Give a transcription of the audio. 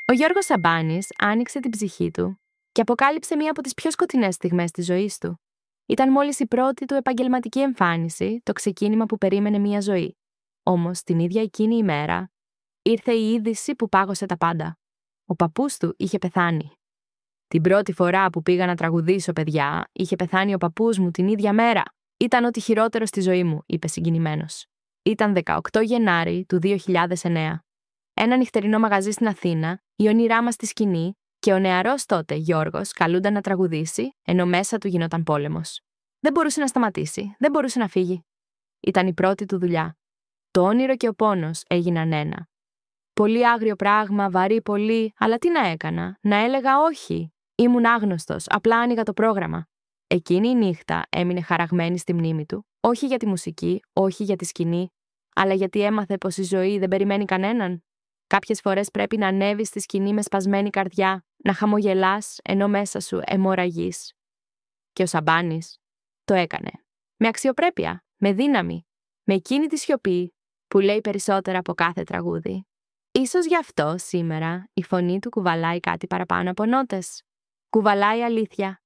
Ο Γιώργος Σαμπάνης άνοιξε την ψυχή του και αποκάλυψε μία από τις πιο σκοτεινές στιγμές της ζωής του. Ήταν μόλις η πρώτη του επαγγελματική εμφάνιση, το ξεκίνημα που περίμενε μία ζωή. Όμως, την ίδια εκείνη ημέρα, ήρθε η είδηση που πάγωσε τα πάντα. Ο παππούς του είχε πεθάνει. Την πρώτη φορά που πήγα να τραγουδήσω, παιδιά, είχε πεθάνει ο παππούς μου την ίδια μέρα. Ήταν ό,τι χειρότερο στη ζωή μου, είπε συγκινημένος. Ήταν 18 Γενάρη του 2009. Ένα νυχτερινό μαγαζί στην Αθήνα, η όνειρά μας στη σκηνή και ο νεαρός τότε Γιώργος καλούνταν να τραγουδήσει, ενώ μέσα του γινόταν πόλεμος. Δεν μπορούσε να σταματήσει, δεν μπορούσε να φύγει. Ήταν η πρώτη του δουλειά. Το όνειρο και ο πόνος έγιναν ένα. Πολύ άγριο πράγμα, βαρύ πολύ, αλλά τι να έκανα, να έλεγα όχι. Ήμουν άγνωστος, απλά άνοιγα το πρόγραμμα. Εκείνη η νύχτα έμεινε χαραγμένη στη μνήμη του, όχι για τη μουσική, όχι για τη σκηνή, αλλά γιατί έμαθε πως η ζωή δεν περιμένει κανέναν. Κάποιες φορές πρέπει να ανέβεις στη σκηνή με σπασμένη καρδιά, να χαμογελάς ενώ μέσα σου αιμορραγείς. Και ο Σαμπάνης το έκανε. Με αξιοπρέπεια, με δύναμη, με εκείνη τη σιωπή που λέει περισσότερα από κάθε τραγούδι. Ίσως γι' αυτό σήμερα η φωνή του κουβαλάει κάτι παραπάνω από νότες. Κουβαλάει αλήθεια,